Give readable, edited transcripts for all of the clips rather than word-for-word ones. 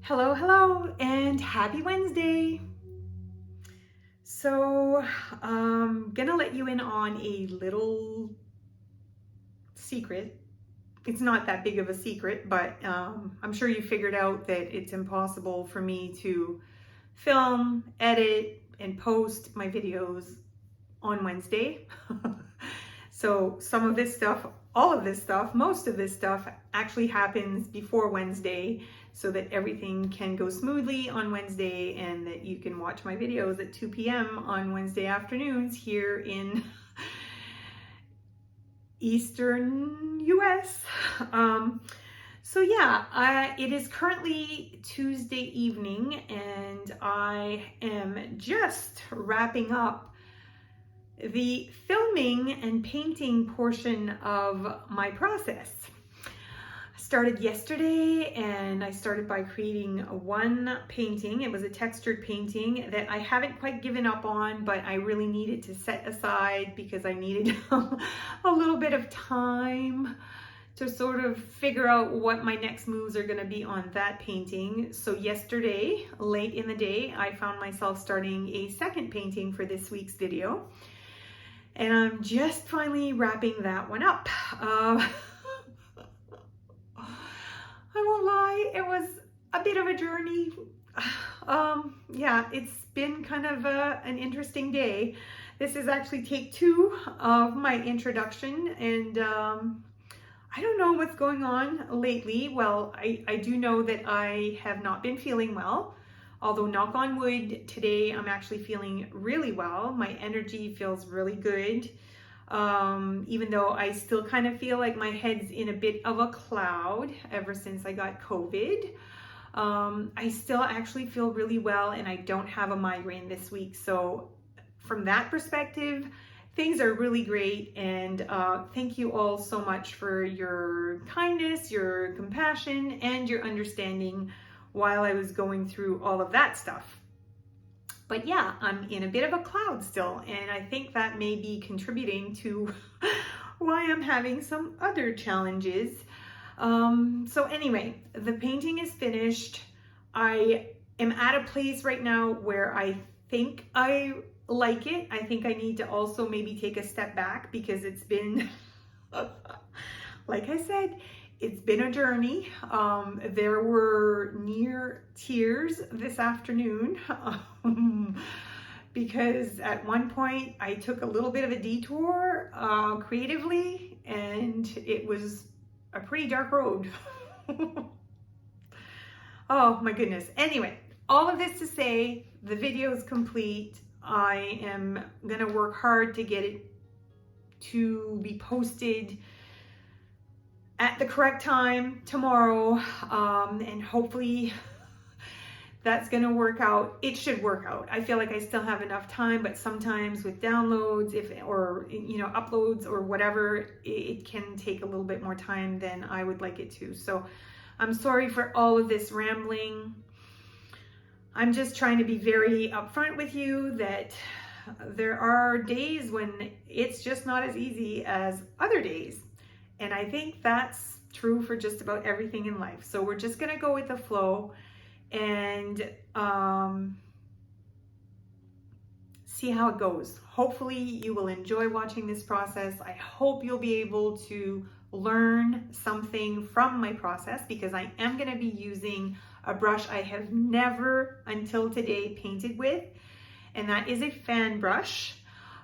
Hello, and happy Wednesday. So, I'm gonna let you in on a little secret. It's not that big of a secret, but I'm sure you figured out that it's impossible for me to film, edit, and post my videos on Wednesday. So some of this stuff, all of this stuff, most of this stuff actually happens before Wednesday so that everything can go smoothly on Wednesday and that you can watch my videos at 2 p.m. on Wednesday afternoons here in Eastern US. It is currently Tuesday evening and I am just wrapping up the filming and painting portion of my process. I started yesterday and I started by creating one painting. It was a textured painting that I haven't quite given up on, but I really needed to set aside because I needed a little bit of time to sort of figure out what my next moves are going to be on that painting. So yesterday, late in the day, I found myself starting a second painting for this week's video. And I'm just finally wrapping that one up. I won't lie, it was a bit of a journey. It's been kind of an interesting day. This is actually take 2 of my introduction, and I don't know what's going on lately. Well, I do know that I have not been feeling well. Although, knock on wood, today I'm actually feeling really well. My energy feels really good. Even though I still kind of feel like my head's in a bit of a cloud ever since I got COVID. I still actually feel really well and I don't have a migraine this week. So from that perspective, things are really great. And thank you all so much for your kindness, your compassion, and your understanding while I was going through all of that stuff. But yeah, I'm in a bit of a cloud still, and I think that may be contributing to why I'm having some other challenges. So anyway, the painting is finished. I am at a place right now where I think I like it. I think I need to also maybe take a step back because it's been, like I said, it's been a journey. There were near tears this afternoon because at one point I took a little bit of a detour creatively and it was a pretty dark road. Oh my goodness. Anyway, all of this to say, the video is complete. I am gonna work hard to get it to be posted at the correct time tomorrow, and hopefully that's gonna work out. It should work out. I feel like I still have enough time, but sometimes with downloads or uploads or whatever, it can take a little bit more time than I would like it to. So I'm sorry for all of this rambling. I'm just trying to be very upfront with you that there are days when it's just not as easy as other days. And I think that's true for just about everything in life. So we're just gonna go with the flow and see how it goes. Hopefully you will enjoy watching this process. I hope you'll be able to learn something from my process because I am gonna be using a brush I have never until today painted with, and that is a fan brush.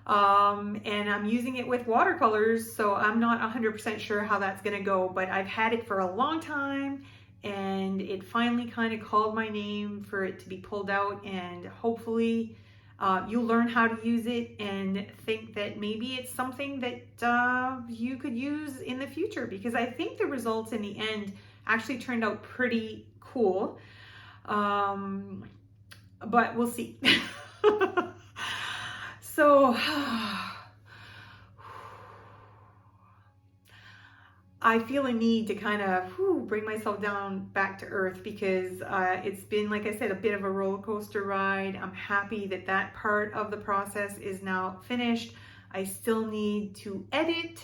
And I'm using it with watercolors, so I'm not 100% sure how that's gonna go, but I've had it for a long time and it finally kind of called my name for it to be pulled out, and hopefully you'll learn how to use it and think that maybe it's something that you could use in the future, because I think the results in the end actually turned out pretty cool. But we'll see. So I feel a need to kind of bring myself down back to earth because it's been, like I said, a bit of a roller coaster ride. I'm happy that that part of the process is now finished. I still need to edit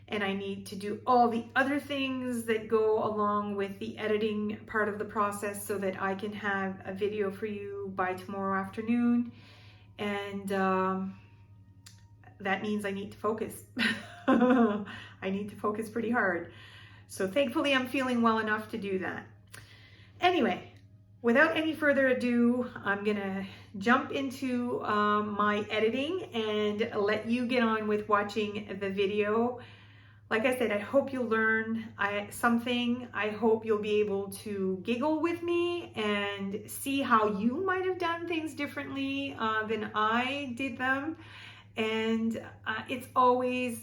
and I need to do all the other things that go along with the editing part of the process so that I can have a video for you by tomorrow afternoon. And that means I need to focus. I need to focus pretty hard. So thankfully I'm feeling well enough to do that. Anyway, without any further ado, I'm gonna jump into my editing and let you get on with watching the video. Like I said, I hope you'll learn something. I hope you'll be able to giggle with me and see how you might have done things differently than I did them. And it's always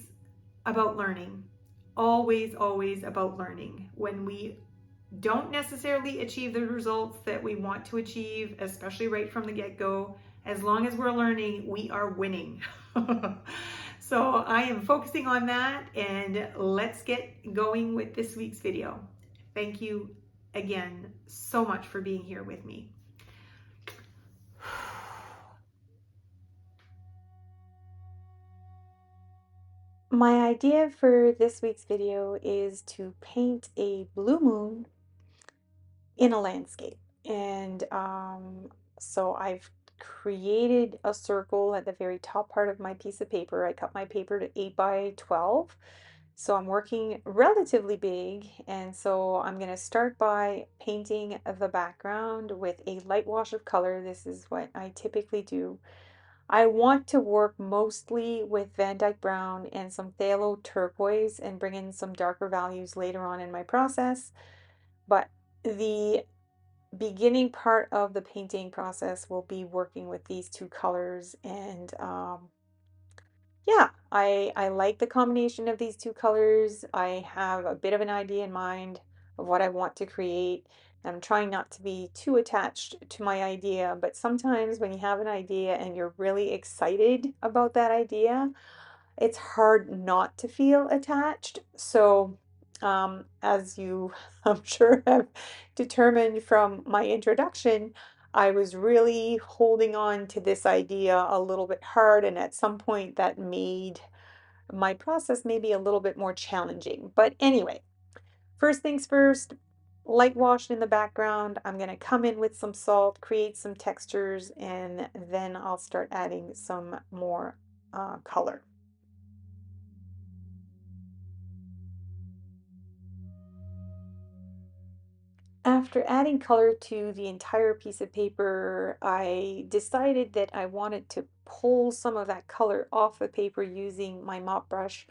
about learning. Always, always about learning. When we don't necessarily achieve the results that we want to achieve, especially right from the get-go, as long as we're learning, we are winning. So I am focusing on that, and let's get going with this week's video. Thank you again so much for being here with me. My idea for this week's video is to paint a blue moon in a landscape. And so I've created a circle at the very top part of my piece of paper. I cut my paper to 8 by 12. So I'm working relatively big. And so I'm going to start by painting the background with a light wash of color. This is what I typically do. I want to work mostly with Van Dyke Brown and some phthalo turquoise and bring in some darker values later on in my process. But the beginning part of the painting process will be working with these two colors. And yeah, I like the combination of these two colors. I have a bit of an idea in mind of what I want to create. I'm trying not to be too attached to my idea, but sometimes when you have an idea and you're really excited about that idea, it's hard not to feel attached. So, as you, I'm sure, have determined from my introduction, I was really holding on to this idea a little bit hard, and at some point that made my process maybe a little bit more challenging. But anyway, first things first, light washed in the background. I'm going to come in with some salt, create some textures, and then I'll start adding some more color. After adding color to the entire piece of paper, I decided that I wanted to pull some of that color off the paper using my mop brush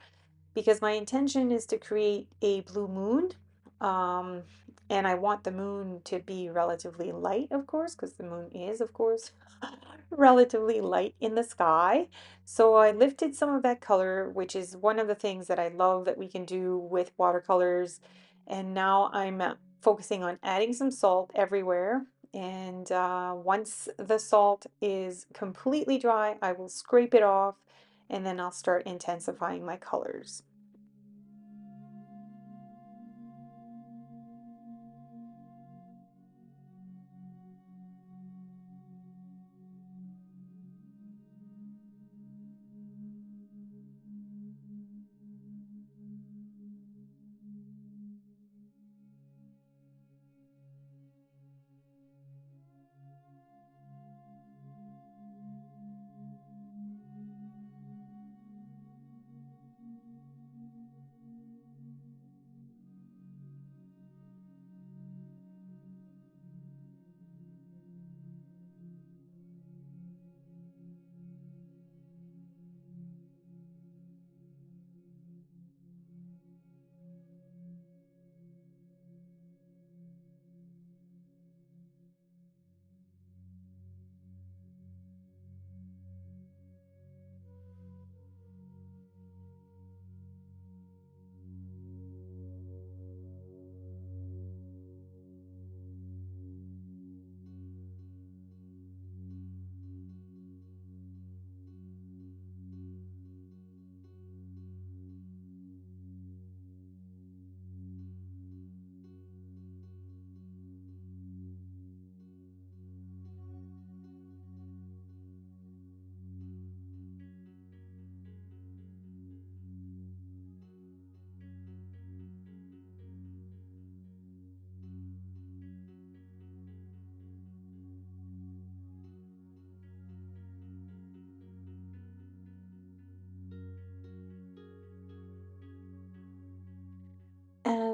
because my intention is to create a blue moon. Um, and I want the moon to be relatively light, of course, because the moon is, of course, relatively light in the sky. So I lifted some of that color, which is one of the things that I love that we can do with watercolors. And now I'm focusing on adding some salt everywhere. And once the salt is completely dry, I will scrape it off and then I'll start intensifying my colors.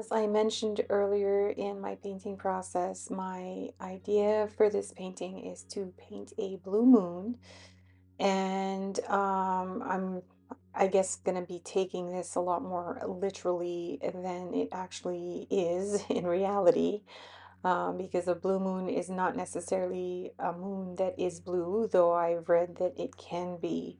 As I mentioned earlier in my painting process, my idea for this painting is to paint a blue moon. And I guess, going to be taking this a lot more literally than it actually is in reality, because a blue moon is not necessarily a moon that is blue, though I've read that it can be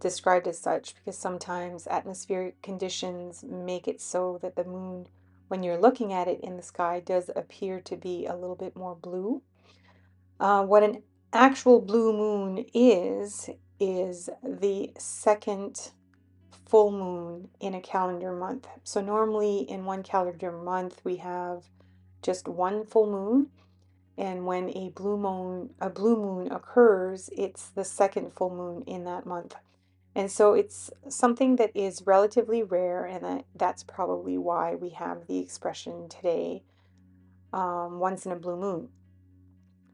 described as such because sometimes atmospheric conditions make it so that the moon, when you're looking at it in the sky, does appear to be a little bit more blue. What an actual blue moon is the second full moon in a calendar month. So normally in one calendar month we have just one full moon, and when a blue moon occurs, it's the second full moon in that month. And so it's something that is relatively rare, and that's probably why we have the expression today, once in a blue moon,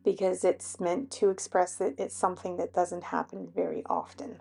because it's meant to express that it's something that doesn't happen very often.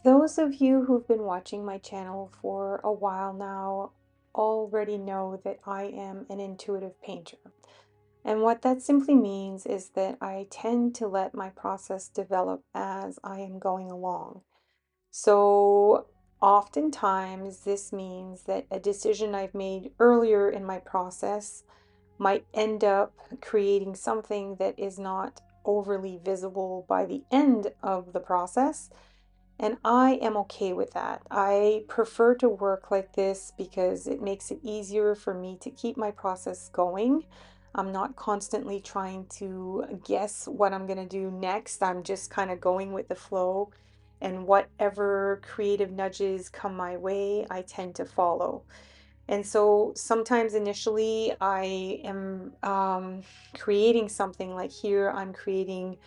Those of you who've been watching my channel for a while now already know that I am an intuitive painter. And what that simply means is that I tend to let my process develop as I am going along. So oftentimes this means that a decision I've made earlier in my process might end up creating something that is not overly visible by the end of the process. And I am okay with that. I prefer to work like this because it makes it easier for me to keep my process going. I'm not constantly trying to guess what I'm going to do next. I'm just kind of going with the flow, and whatever creative nudges come my way, I tend to follow. And so sometimes initially I am creating something like here, I'm creating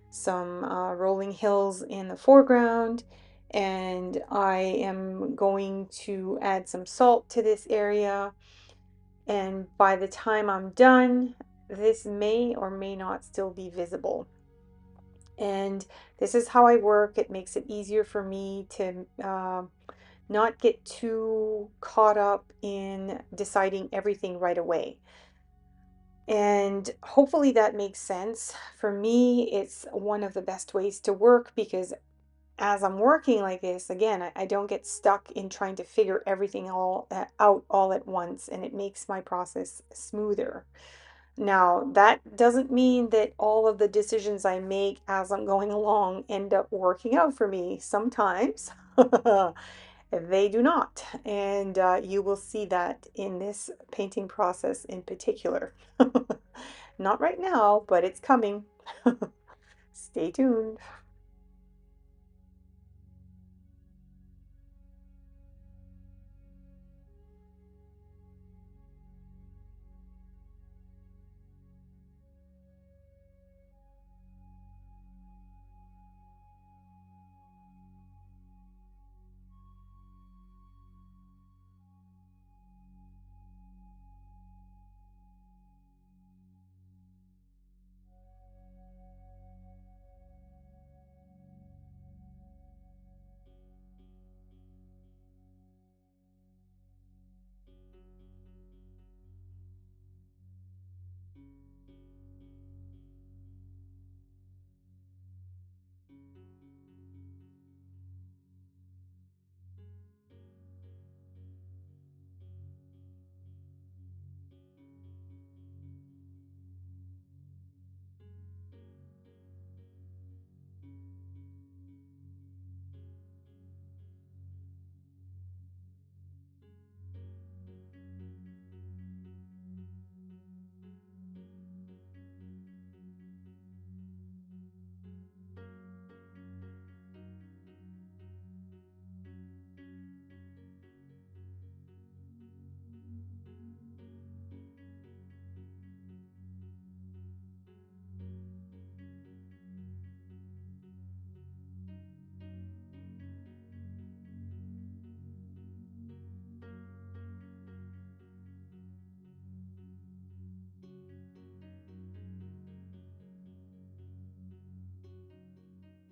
some rolling hills in the foreground, and I am going to add some salt to this area. And by the time I'm done, this may or may not still be visible. And this is how I work. It makes it easier for me to not get too caught up in deciding everything right away. And hopefully that makes sense. For me, it's one of the best ways to work because as I'm working like this, again, I don't get stuck in trying to figure everything all out all at once, and it makes my process smoother. Now, that doesn't mean that all of the decisions I make as I'm going along end up working out for me. Sometimes they do not, and you will see that in this painting process in particular. Not right now, but it's coming. Stay tuned.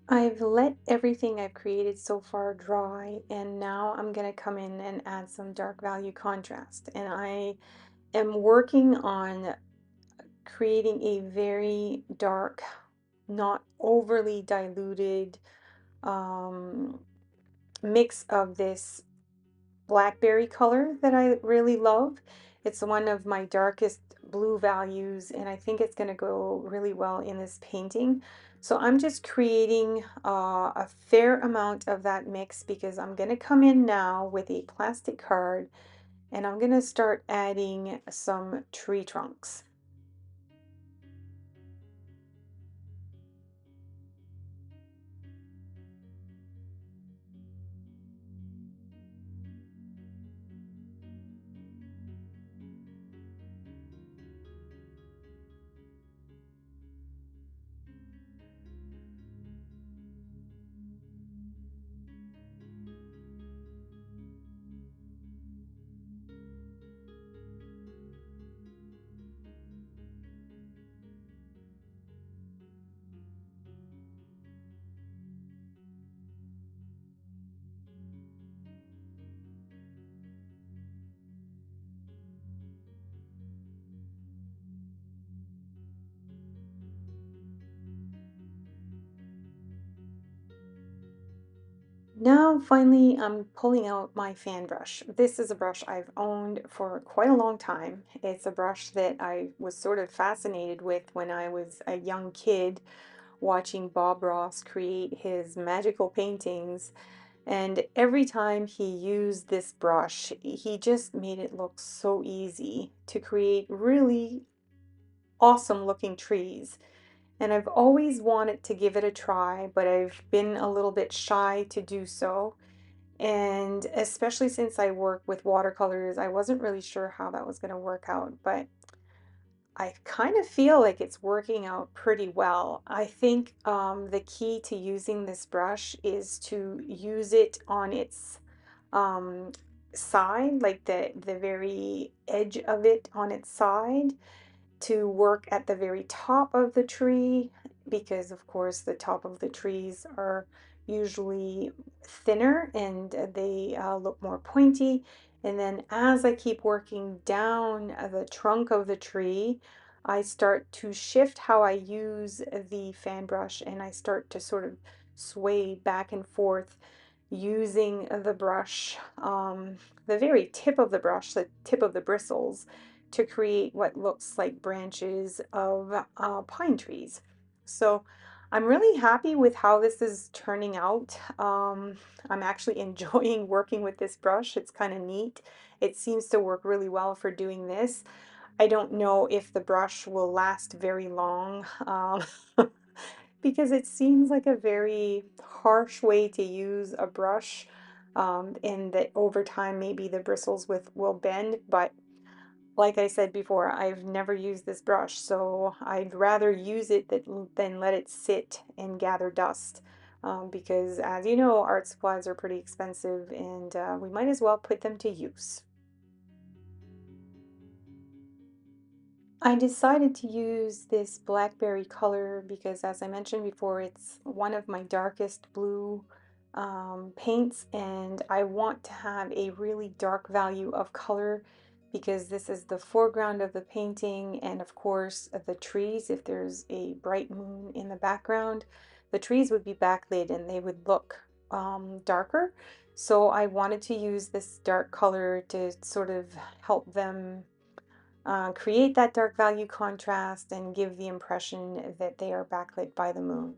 I've let everything I've created so far dry, and now I'm going to come in and add some dark value contrast. And I am working on creating a very dark, not overly diluted um, mix of this blackberry color that I really love. It's one of my darkest blue values, and I think it's going to go really well in this painting. So I'm just creating a fair amount of that mix because I'm going to come in now with a plastic card and I'm going to start adding some tree trunks. Now, finally, I'm pulling out my fan brush. This is a brush I've owned for quite a long time. It's a brush that I was sort of fascinated with when I was a young kid watching Bob Ross create his magical paintings. And every time he used this brush, he just made it look so easy to create really awesome looking trees. And I've always wanted to give it a try, but I've been a little bit shy to do so. And especially since I work with watercolors, I wasn't really sure how that was going to work out, but I kind of feel like it's working out pretty well. I think the key to using this brush is to use it on its um, side, like the very edge of it on its side, to work at the very top of the tree because, of course, the top of the trees are usually thinner and they look more pointy. And then as I keep working down the trunk of the tree, I start to shift how I use the fan brush and I start to sort of sway back and forth using the brush, the very tip of the brush, the tip of the bristles, to create what looks like branches of pine trees. So I'm really happy with how this is turning out. I'm actually enjoying working with this brush. It's kind of neat. It seems to work really well for doing this. I don't know if the brush will last very long because it seems like a very harsh way to use a brush, and that over time maybe the bristles will bend. But like I said before, I've never used this brush, so I'd rather use it than let it sit and gather dust. Because as you know, art supplies are pretty expensive and we might as well put them to use. I decided to use this blackberry color because, as I mentioned before, it's one of my darkest blue paints, and I want to have a really dark value of color because this is the foreground of the painting, and of course, the trees, if there's a bright moon in the background, the trees would be backlit and they would look darker. So I wanted to use this dark color to sort of help them create that dark value contrast and give the impression that they are backlit by the moon.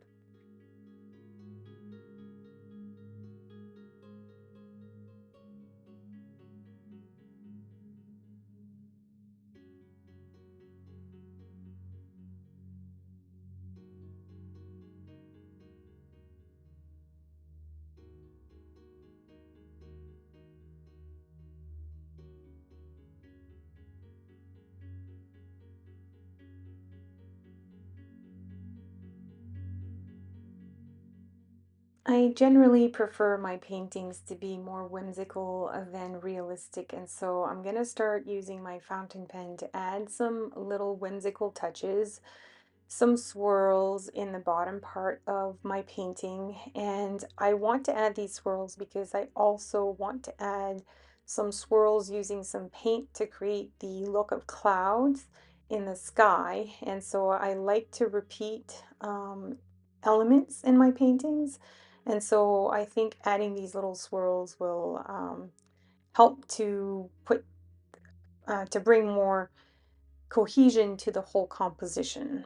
I generally prefer my paintings to be more whimsical than realistic, and so I'm going to start using my fountain pen to add some little whimsical touches, some swirls in the bottom part of my painting. And I want to add these swirls because I also want to add some swirls using some paint to create the look of clouds in the sky. And so I like to repeat elements in my paintings. And so I think adding these little swirls will help to to bring more cohesion to the whole composition.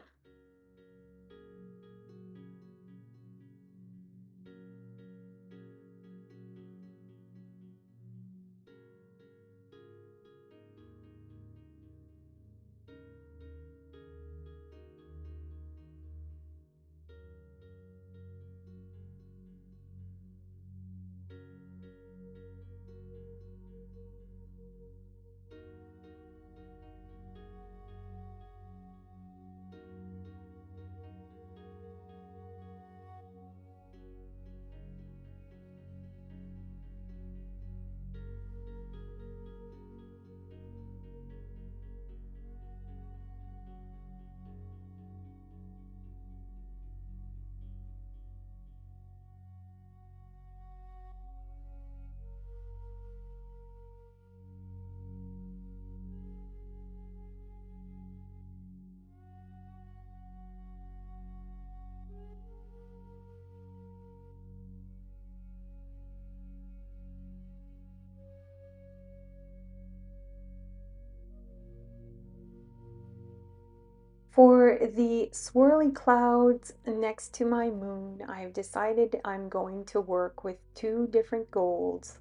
For the swirly clouds next to my moon, I've decided I'm going to work with two different golds,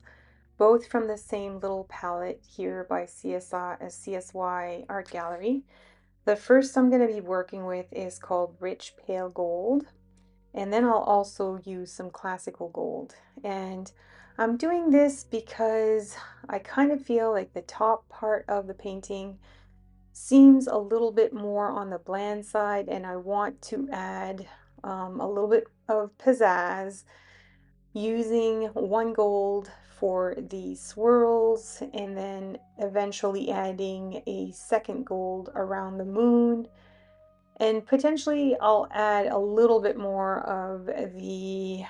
both from the same little palette here by CSY Art Gallery. The first I'm going to be working with is called Rich Pale Gold, and then I'll also use some classical gold. And I'm doing this because I kind of feel like the top part of the painting seems a little bit more on the bland side, and I want to add a little bit of pizzazz using one gold for the swirls and then eventually adding a second gold around the moon. And potentially I'll add a little bit more of the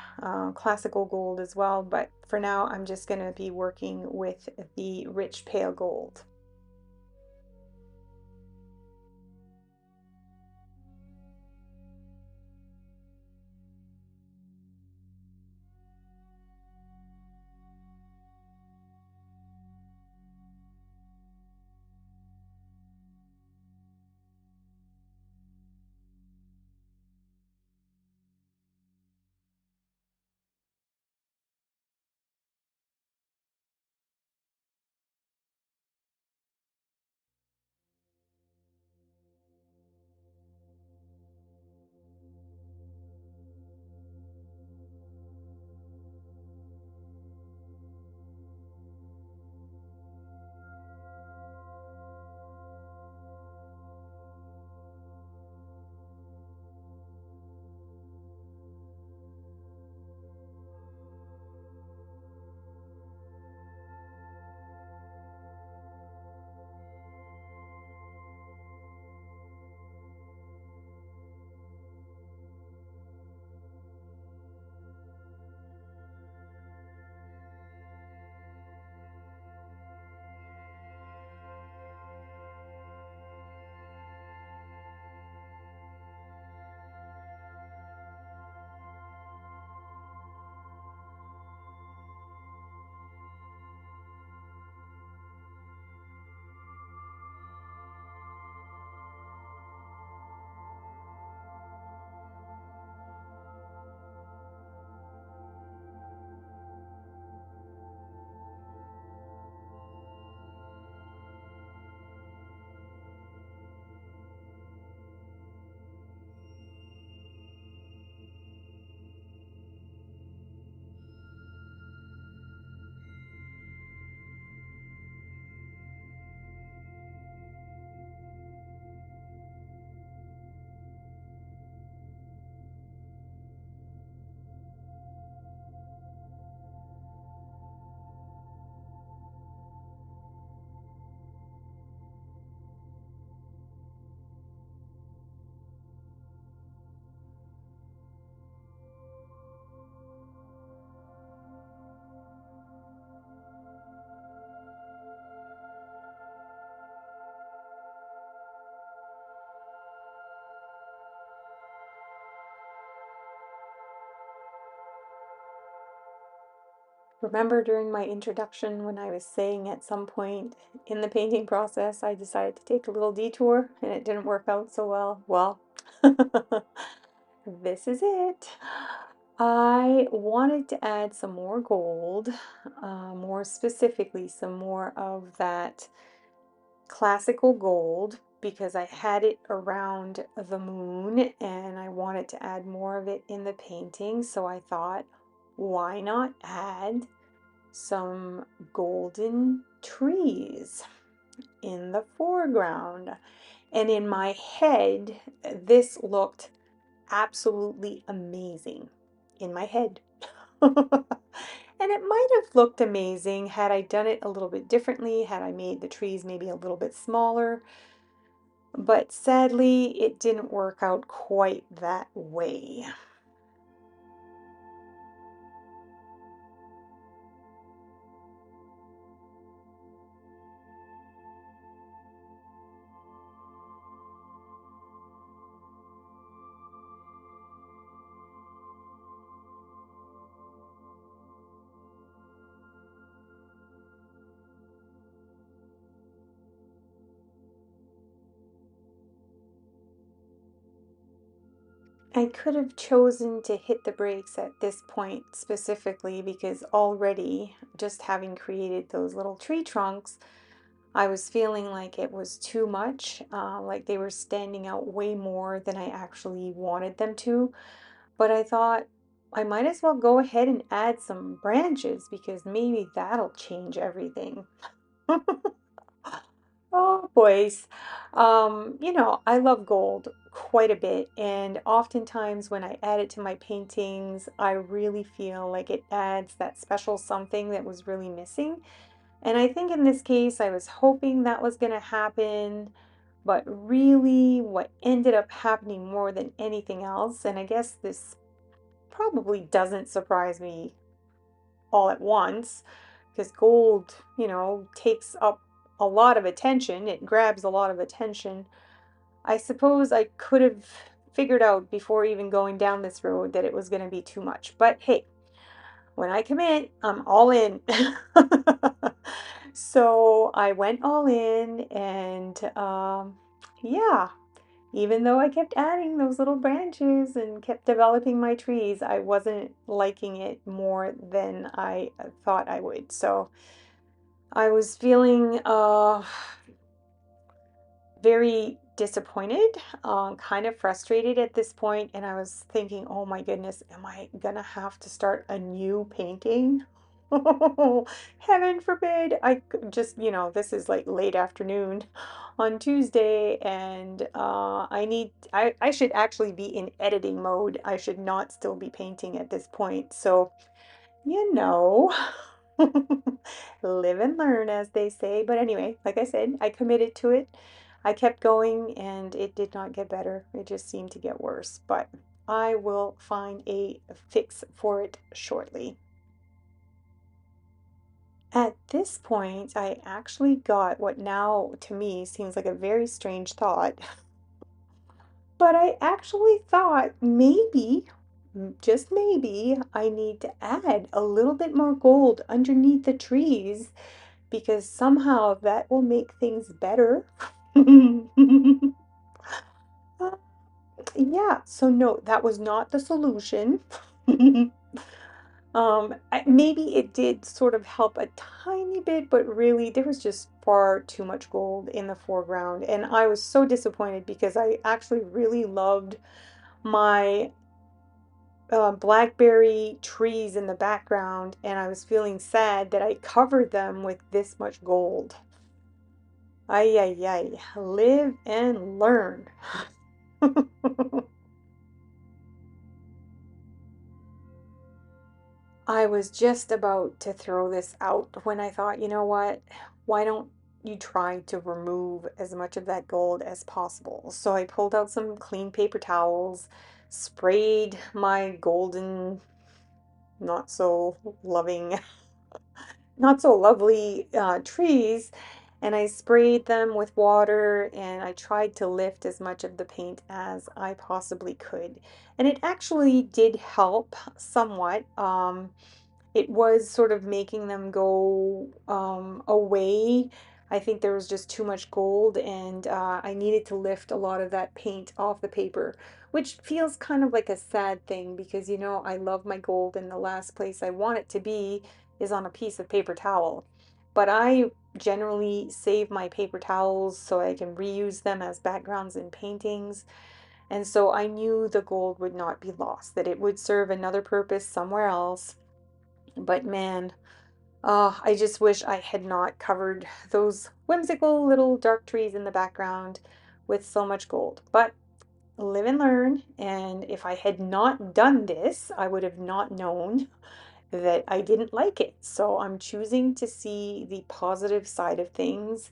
classical gold as well, but for now I'm just going to be working with the rich pale gold. Remember during my introduction when I was saying at some point in the painting process I decided to take a little detour and it didn't work out so well? Well, this is it. I wanted to add some more gold, more specifically some more of that classical gold because I had it around the moon and I wanted to add more of it in the painting. So I thought, why not add some golden trees in the foreground? And in my head, this looked absolutely amazing in my head. And it might have looked amazing had I done it a little bit differently, had I made the trees maybe a little bit smaller, but sadly, it didn't work out quite that way. I could have chosen to hit the brakes at this point specifically because already just having created those little tree trunks, I was feeling like it was too much, like they were standing out way more than I actually wanted them to. But I thought I might as well go ahead and add some branches because maybe that'll change everything. Oh, boys. I love gold quite a bit, and oftentimes when I add it to my paintings, I really feel like it adds that special something that was really missing. And I think in this case, I was hoping that was going to happen, but really what ended up happening more than anything else, and I guess this probably doesn't surprise me all at once, because gold, takes up a lot of attention. It grabs a lot of attention. I suppose I could have figured out before even going down this road that it was going to be too much. But hey, when I commit, I'm all in. So I went all in, and yeah, even though I kept adding those little branches and kept developing my trees, I wasn't liking it more than I thought I would. So I was feeling very disappointed, kind of frustrated at this point, and I was thinking, oh my goodness, am I gonna have to start a new painting? Oh, heaven forbid. Just, this is like late afternoon on Tuesday, and I should actually be in editing mode. I should not still be painting at this point. So you know, live and learn, as they say. But anyway, like I said, I committed to it. I kept going and it did not get better. It just seemed to get worse. But I will find a fix for it shortly. At this point, I actually got what now to me seems like a very strange thought. But I actually thought maybe, just maybe, I need to add a little bit more gold underneath the trees because somehow that will make things better. Uh, yeah, so no, that was not the solution. Maybe it did sort of help a tiny bit, but really there was just far too much gold in the foreground. And I was so disappointed because I actually really loved my blackberry trees in the background, and I was feeling sad that I covered them with this much gold. Ay, ay, ay. Live and learn. I was just about to throw this out when I thought, you know what? Why don't you try to remove as much of that gold as possible? So I pulled out some clean paper towels, sprayed my golden, not so loving, not so lovely trees, and I sprayed them with water and I tried to lift as much of the paint as I possibly could. And it actually did help somewhat. It was sort of making them go away. I think there was just too much gold, and I needed to lift a lot of that paint off the paper, which feels kind of like a sad thing because, I love my gold, and the last place I want it to be is on a piece of paper towel. But I generally save my paper towels so I can reuse them as backgrounds in paintings. And so I knew the gold would not be lost, that it would serve another purpose somewhere else. But man, I just wish I had not covered those whimsical little dark trees in the background with so much gold. But live and learn. And if I had not done this, I would have not known that I didn't like it. So I'm choosing to see the positive side of things.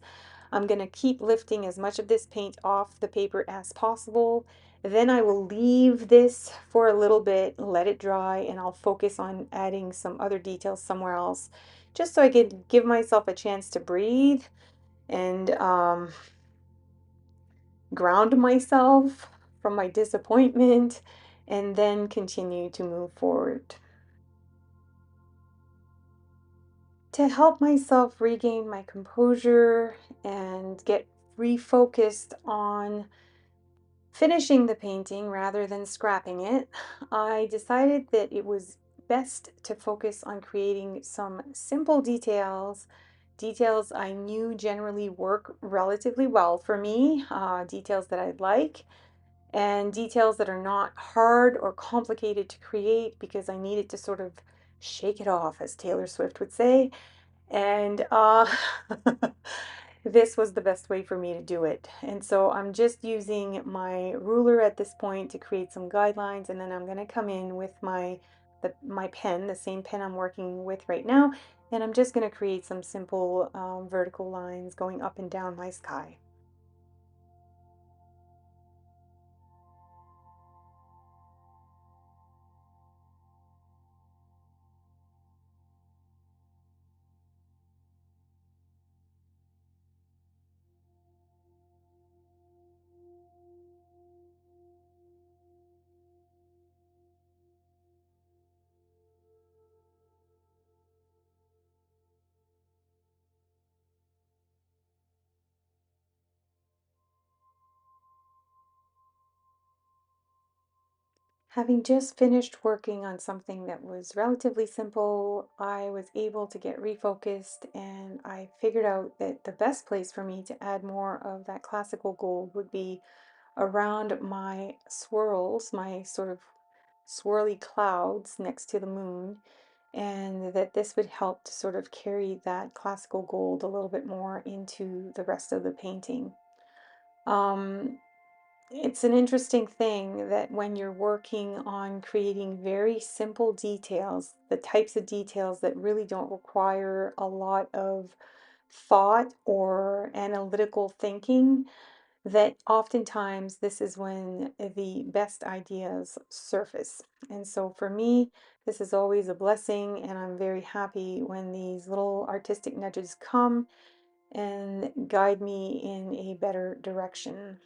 I'm going to keep lifting as much of this paint off the paper as possible. Then I will leave this for a little bit, let it dry, and I'll focus on adding some other details somewhere else, just so I could give myself a chance to breathe and ground myself from my disappointment, and then continue to move forward. To help myself regain my composure and get refocused on finishing the painting rather than scrapping it, I decided that it was best to focus on creating some simple details, details I knew generally work relatively well for me, details that I like, and details that are not hard or complicated to create because I needed to sort of shake it off, as Taylor Swift would say. And this was the best way for me to do it. And so I'm just using my ruler at this point to create some guidelines, and then I'm going to come in with my pen, the same pen I'm working with right now, and I'm just going to create some simple vertical lines going up and down my sky. Having just finished working on something that was relatively simple, I was able to get refocused and I figured out that the best place for me to add more of that classical gold would be around my swirls, my sort of swirly clouds next to the moon, and that this would help to sort of carry that classical gold a little bit more into the rest of the painting. Um, it's an interesting thing that when you're working on creating very simple details, the types of details that really don't require a lot of thought or analytical thinking, that oftentimes this is when the best ideas surface. And so for me, this is always a blessing, and I'm very happy when these little artistic nudges come and guide me in a better direction.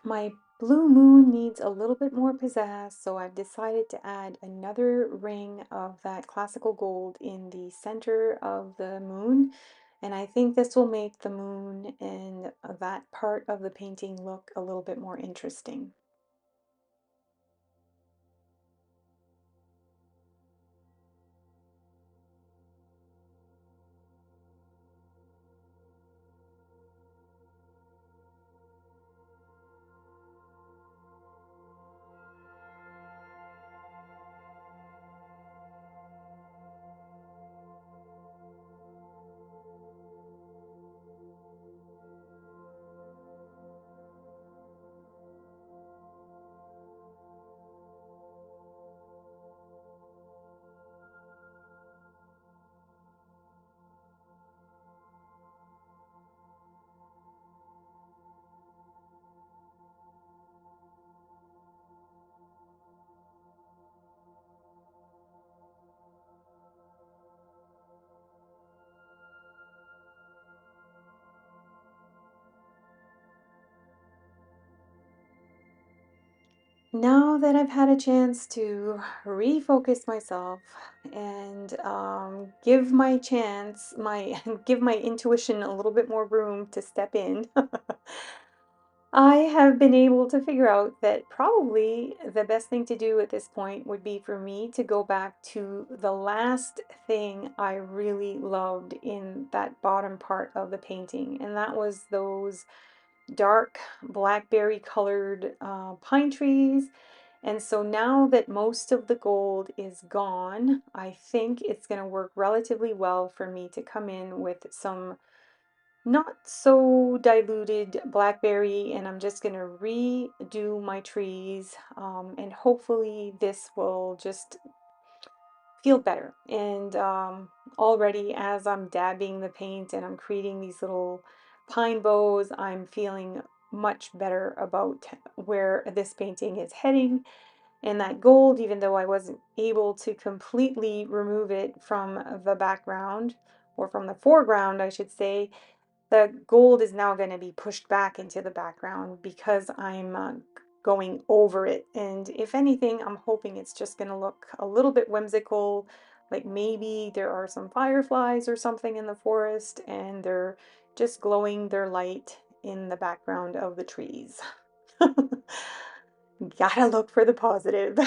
My blue moon needs a little bit more pizzazz, so I've decided to add another ring of that classical gold in the center of the moon. And I think this will make the moon and that part of the painting look a little bit more interesting. Now that I've had a chance to refocus myself and give my chance, my give my intuition a little bit more room to step in, I have been able to figure out that probably the best thing to do at this point would be for me to go back to the last thing I really loved in that bottom part of the painting, and that was those dark blackberry colored pine trees. And so now that most of the gold is gone, I think it's going to work relatively well for me to come in with some not so diluted blackberry, and I'm just going to redo my trees, and hopefully this will just feel better. And already as I'm dabbing the paint and I'm creating these little pine bows, I'm feeling much better about where this painting is heading. And that gold, even though I wasn't able to completely remove it from the background, or from the foreground, I should say, the gold is now going to be pushed back into the background because I'm going over it. And if anything, I'm hoping it's just going to look a little bit whimsical, like maybe there are some fireflies or something in the forest and they're just glowing their light in the background of the trees. Gotta look for the positive.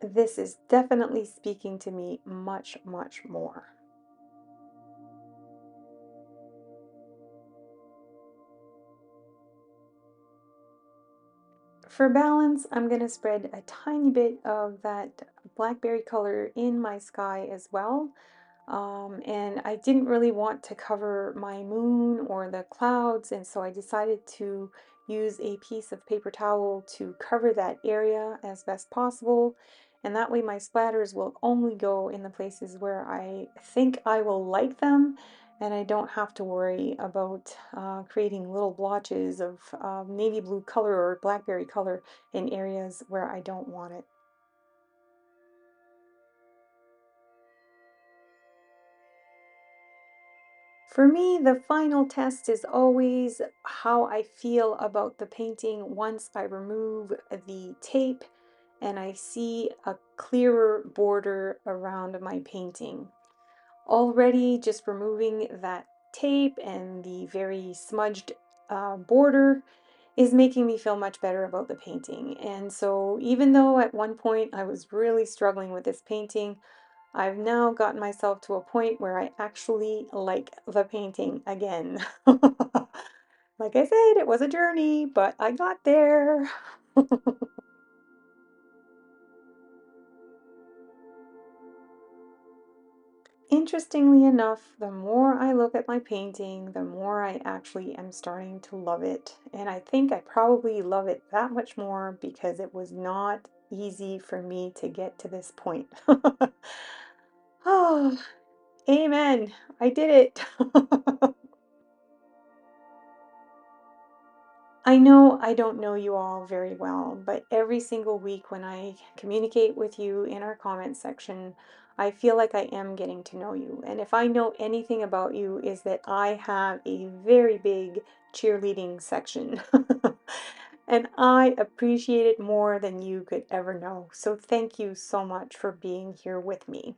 This is definitely speaking to me much, much more. For balance, I'm going to spread a tiny bit of that blackberry color in my sky as well. And I didn't really want to cover my moon or the clouds, and so I decided to use a piece of paper towel to cover that area as best possible. And that way my splatters will only go in the places where I think I will like them, and I don't have to worry about creating little blotches of navy blue color or blackberry color in areas where I don't want it. For me, the final test is always how I feel about the painting once I remove the tape and I see a clearer border around my painting. Already, just removing that tape and the very smudged border is making me feel much better about the painting. And so, even though at one point I was really struggling with this painting, I've now gotten myself to a point where I actually like the painting again. Like I said, it was a journey, but I got there. Interestingly enough, the more I look at my painting, the more I actually am starting to love it. And I think I probably love it that much more because it was not easy for me to get to this point. Oh, amen. I did it. I know I don't know you all very well, but every single week when I communicate with you in our comment section, I feel like I am getting to know you. And if I know anything about you, is that I have a very big cheerleading section. And I appreciate it more than you could ever know. So thank you so much for being here with me.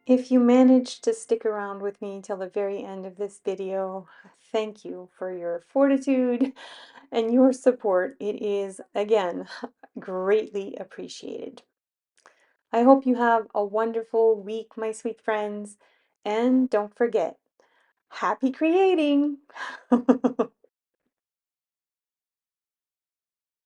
If you managed to stick around with me till the very end of this video, thank you for your fortitude and your support. It is, again, greatly appreciated. I hope you have a wonderful week, my sweet friends, and don't forget, happy creating!